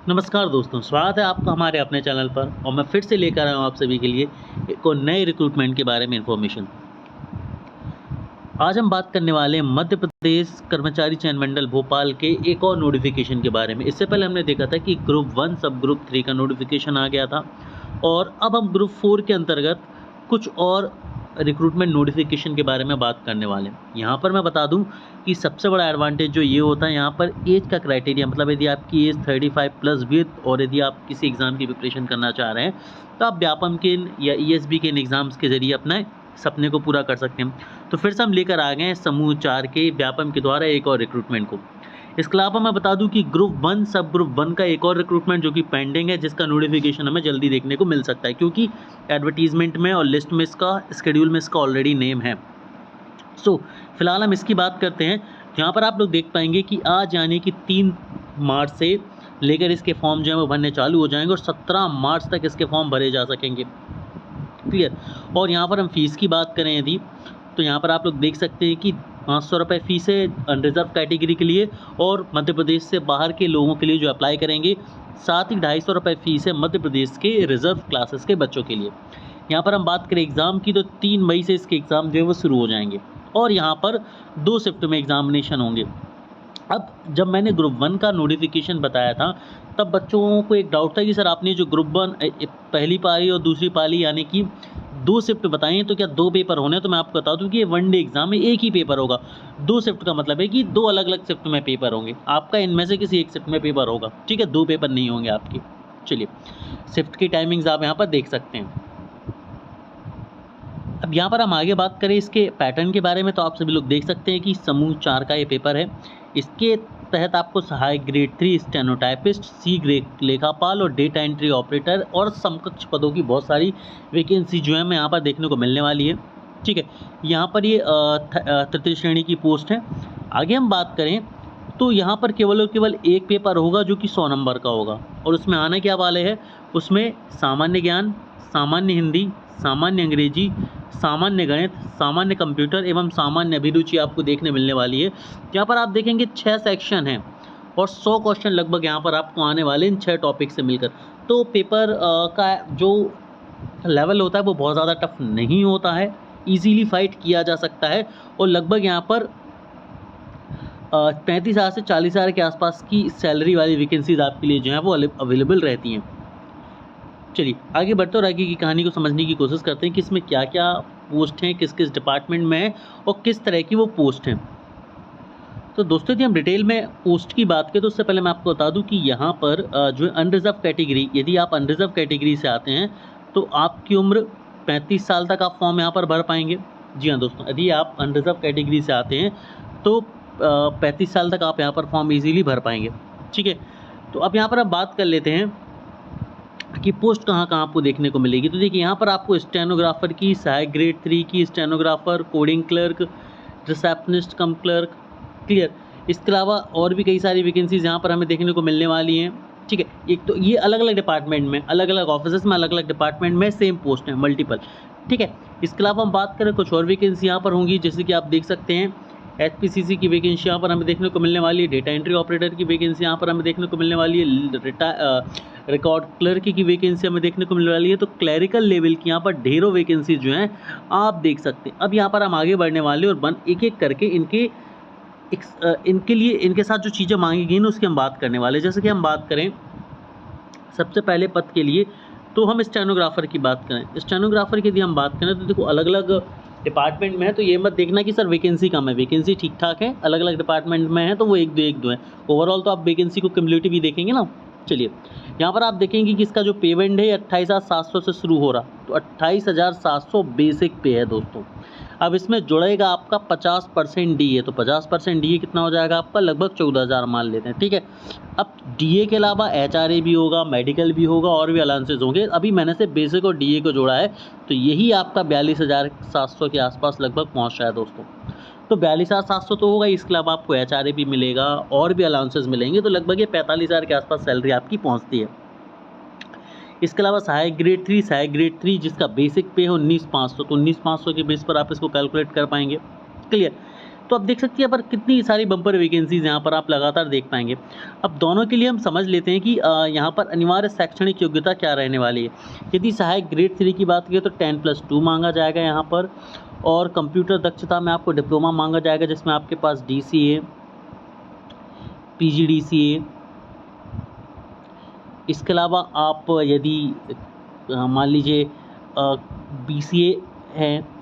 नमस्कार दोस्तों, स्वागत है आपका हमारे अपने चैनल पर और मैं फिर से लेकर आया हूँ आप सभी के लिए एक और नए रिक्रूटमेंट के बारे में इन्फॉर्मेशन। आज हम बात करने वाले हैं मध्य प्रदेश कर्मचारी चयन मंडल भोपाल के एक और नोटिफिकेशन के बारे में। इससे पहले हमने देखा था कि ग्रुप 1 सब ग्रुप 3 का नोटिफिकेशन आ गया था और अब हम ग्रुप 4 के अंतर्गत कुछ और रिक्रूटमेंट नोटिफिकेशन के बारे में बात करने वाले हैं। यहाँ पर मैं बता दूँ कि सबसे बड़ा एडवांटेज जो ये होता है, यहाँ पर एज का क्राइटेरिया, मतलब यदि आपकी एज 35 प्लस भी और यदि आप किसी एग्ज़ाम की प्रिपरेशन करना चाह रहे हैं तो आप व्यापम के या ईएसबी के इन एग्ज़ाम्स के ज़रिए अपना सपने को पूरा कर सकते हैं। तो फिर से हम लेकर आ गए हैं समूह 4 के व्यापम के द्वारा एक और रिक्रूटमेंट को। इसके अलावा मैं बता दूं कि ग्रुप 1 सब ग्रुप 1 का एक और रिक्रूटमेंट जो कि पेंडिंग है, जिसका नोटिफिकेशन हमें जल्दी देखने को मिल सकता है, क्योंकि एडवर्टीजमेंट में और लिस्ट में इसका शेड्यूल में इसका ऑलरेडी नेम है। फिलहाल हम इसकी बात करते हैं। यहाँ पर आप लोग देख पाएंगे कि आज यानी कि 3 मार्च से लेकर इसके फॉर्म जो है वो भरने चालू हो जाएंगे और 17 मार्च तक इसके फॉर्म भरे जा सकेंगे। क्लियर। और यहाँ पर हम फीस की बात करें यदि, तो यहाँ पर आप लोग देख सकते हैं कि 500 रुपये फ़ीस है अनरिजर्व कैटेगरी के लिए और मध्य प्रदेश से बाहर के लोगों के लिए जो अप्लाई करेंगे। साथ ही 250 रुपये फ़ीस है मध्य प्रदेश के रिजर्व क्लासेस के बच्चों के लिए। यहाँ पर हम बात करें एग्ज़ाम की, तो 3 मई से इसके एग्ज़ाम जो है वो शुरू हो जाएंगे और यहाँ पर 2 शिफ्ट में एग्ज़ामिनेशन होंगे। अब जब मैंने ग्रुप 1 का नोटिफिकेशन बताया था, तब बच्चों को एक डाउट था कि सर आपने जो ग्रुप 1 पहली पाली और दूसरी पाली यानी कि 2 शिफ्ट बताई हैं, तो क्या 2 पेपर होने हैं? तो मैं आपको बता दूं कि ये 1 डे एग्ज़ाम है, एक ही पेपर होगा। 2 शिफ्ट का मतलब है कि 2 अलग-अलग शिफ्ट में पेपर होंगे। आपका इनमें से किसी एक शिफ्ट में पेपर होगा, ठीक है? 2 पेपर नहीं होंगे आपके। चलिए, शिफ्ट की टाइमिंग्स आप यहाँ पर देख सकते हैं। अब यहाँ पर हम आगे बात करें इसके पैटर्न के बारे में, तो आप सभी लोग देख सकते हैं कि समूह 4 का ये पेपर है। इसके तहत आपको सहायक ग्रेड 3 स्टेनोटाइपिस्ट, सी ग्रेड लेखापाल और डेटा एंट्री ऑपरेटर और समकक्ष पदों की बहुत सारी वैकेंसी जो है हमें यहाँ पर देखने को मिलने वाली है। ठीक है, यहाँ पर ये तृतीय श्रेणी की पोस्ट है। आगे हम बात करें तो यहाँ पर केवल और केवल एक पेपर होगा जो कि 100 नंबर का होगा और उसमें आने क्या वाले हैं, उसमें सामान्य ज्ञान, सामान्य हिंदी, सामान्य अंग्रेजी, सामान्य गणित, सामान्य कंप्यूटर एवं सामान्य अभिरुचि आपको देखने मिलने वाली है। यहाँ पर आप देखेंगे 6 सेक्शन हैं और 100 क्वेश्चन लगभग यहाँ पर आपको आने वाले इन 6 टॉपिक से मिलकर। तो पेपर का जो लेवल होता है वो बहुत ज़्यादा टफ नहीं होता है, ईजीली फाइट किया जा सकता है और लगभग यहाँ पर 35,000 से 40,000 के आसपास की सैलरी वाली वैकेंसीज आपके लिए जो है वो अवेलेबल रहती हैं। चलिए आगे बढ़ते और आगे की कहानी को समझने की कोशिश करते हैं कि इसमें क्या क्या पोस्ट हैं, किस किस डिपार्टमेंट में है और किस तरह की वो पोस्ट हैं। तो दोस्तों यदि हम डिटेल में पोस्ट की बात करें तो उससे पहले मैं आपको बता दूं कि यहाँ पर जो अनरिजर्व कैटेगरी, यदि आप अनरिजर्व कैटेगरी से आते हैं तो आपकी उम्र 35 साल तक आप फॉर्म यहाँ पर भर पाएंगे। जी हाँ दोस्तों, यदि आप अनरिजर्व कैटेगरी से आते हैं तो 35 साल तक आप यहाँ पर फॉर्म ईजीली भर पाएंगे। ठीक है, तो अब यहाँ पर आप बात कर लेते हैं कि पोस्ट कहाँ आपको देखने को मिलेगी। तो देखिए यहाँ पर आपको स्टेनोग्राफर की, सहायक ग्रेड 3 की स्टेनोग्राफर, कोडिंग क्लर्क, रिसेप्शनिस्ट कम क्लर्क। क्लियर। इसके अलावा और भी कई सारी वैकेंसीज यहाँ पर हमें देखने को मिलने वाली हैं। ठीक है, एक तो ये अलग अलग डिपार्टमेंट में, अलग अलग ऑफिस में, अलग अलग डिपार्टमेंट में सेम पोस्ट है, मल्टीपल। ठीक है, इसके अलावा हम बात करें कुछ और वैकेंसी यहाँ पर होंगी, जैसे कि आप देख सकते हैं एचपीसीसी की वैकेंसी यहाँ पर हमें देखने को मिलने वाली है, डेटा एंट्री ऑपरेटर की वैकेंसी यहाँ पर हमें देखने को मिलने वाली है, रिकॉर्ड क्लर्क की वैकेंसी हमें देखने को मिलने वाली है। तो क्लरिकल लेवल की यहाँ पर ढेरों वैकेंसी जो हैं आप देख सकते हैं। अब यहाँ पर हम आगे बढ़ने वाले और एक एक करके इनके लिए इनके साथ जो चीज़ें मांगी गई ना उसकी हम बात करने वाले। जैसे कि हम बात करें सबसे पहले पद के लिए, तो हम स्टेनोग्राफर की बात करें। स्टेनोग्राफर की यदि हम बात करें तो देखो अलग अलग डिपार्टमेंट में है, तो ये मत देखना कि सर वैकेंसी कम है, वैकेंसी ठीक ठाक है। अलग अलग डिपार्टमेंट में है तो वो एक दो है, ओवरऑल तो आप वैकेंसी को क्युमुलेटिव भी देखेंगे ना। चलिए यहाँ पर आप देखेंगे कि इसका जो पेमेंट है 28,700 से शुरू हो रहा, तो 28,700 बेसिक पे है दोस्तों। अब इसमें जुड़ेगा आपका 50% डीए, तो 50% डीए कितना हो जाएगा आपका, लगभग 14,000 मान लेते हैं। ठीक है, अब डीए के अलावा एचआरए भी होगा, मेडिकल भी होगा और भी अलाउंसेज होंगे। अभी मैंने से बेसिक और डीए को जोड़ा है, तो यही आपका 42,700 के आसपास लगभग पहुँच रहा है दोस्तों। तो 42,700 तो होगा, इसके अलावा आपको एचआरए भी मिलेगा और भी अलाउंसेस मिलेंगे, तो लगभग ये 45,000 के आसपास सैलरी आपकी पहुंचती है। इसके अलावा सहायक ग्रेड 3 जिसका बेसिक पे है 19,500, तो 19,500 के बेस पर आप इसको कैलकुलेट कर पाएंगे। क्लियर। तो आप देख सकते हैं यहाँ पर कितनी सारी बम्पर वैकेंसीज़ यहाँ पर आप लगातार देख पाएँगे। अब दोनों के लिए हम समझ लेते हैं कि यहाँ पर अनिवार्य शैक्षणिक योग्यता क्या रहने वाली है। यदि सहायक ग्रेड 3 की बात करें तो 10+2 माँगा जाएगा यहाँ पर, और कंप्यूटर दक्षता में आपको डिप्लोमा माँगा जाएगा जिसमें आपके पास DCA, PGDCA, इसके अलावा आप यदि मान लीजिए BCA है,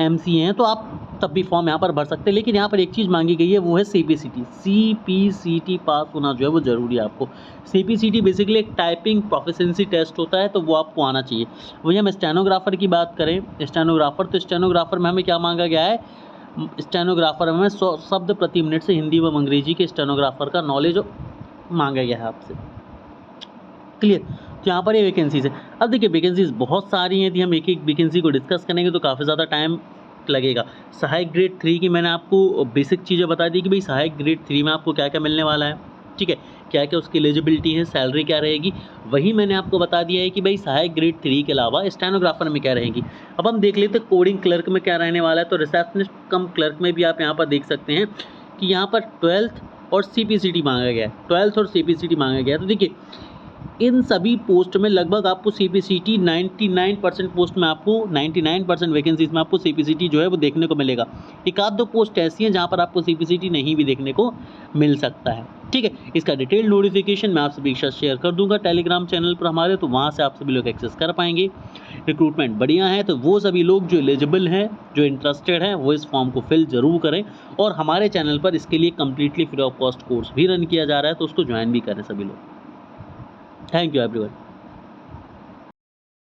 MCA हैं, तो आप तब भी फॉर्म यहाँ पर भर सकते हैं। लेकिन यहाँ पर एक चीज़ मांगी गई है, वो है CPCT पास होना जो है वो ज़रूरी है आपको। CPCT बेसिकली एक टाइपिंग प्रोफिशिएंसी टेस्ट होता है, तो वो आपको आना चाहिए। वही हम स्टेनोग्राफर की बात करें, स्टेनोग्राफर, तो स्टेनोग्राफर में हमें क्या मांगा गया है, स्टेनोग्राफर में 100 शब्द प्रति मिनट से हिंदी व अंग्रेजी के स्टेनोग्राफर का नॉलेज मांगा गया है आपसे। क्लियर? तो यहाँ पर ये वैकेंसीज़ है। अब देखिए वैकेंसीज़ बहुत सारी हैं, यदि हम एक एक वैकेंसी को डिस्कस करेंगे तो काफ़ी ज़्यादा टाइम लगेगा। सहायक ग्रेड 3 की मैंने आपको बेसिक चीज़ें बता दी कि भाई सहायक ग्रेड 3 में आपको क्या क्या मिलने वाला है, ठीक है, क्या क्या उसकी एलिजिबिलिटी है, सैलरी क्या रहेगी। वही मैंने आपको बता दिया है कि भाई सहायक ग्रेड 3 के अलावा स्टेनोग्राफर में क्या रहेगी। अब हम देख लेते हैं कोडिंग क्लर्क में क्या रहने वाला है। तो रिसेप्शनिस्ट कम क्लर्क में भी आप यहाँ पर देख सकते हैं कि यहाँ पर 12th और CPCT मांगा गया है, 12th और CPCT मांगा गया है। तो देखिए इन सभी पोस्ट में लगभग आपको CPCT 99% पोस्ट में आपको 99% वैकेंसीज में आपको CPCT जो है वो देखने को मिलेगा। एक आध दो पोस्ट ऐसी हैं जहां पर आपको CPCT नहीं भी देखने को मिल सकता है, ठीक है। इसका डिटेल नोटिफिकेशन मैं आप सभी के साथ शेयर कर दूंगा टेलीग्राम चैनल पर हमारे, तो वहां से आप सभी लोग एक्सेस कर पाएंगे। रिक्रूटमेंट बढ़िया है, तो वो सभी लोग जो एलिजिबल हैं, जो इंटरेस्टेड हैं, वो इस फॉर्म को फिल ज़रूर करें। और हमारे चैनल पर इसके लिए completely free of cost course भी रन किया जा रहा है, तो उसको ज्वाइन भी करें सभी लोग। Thank you everyone.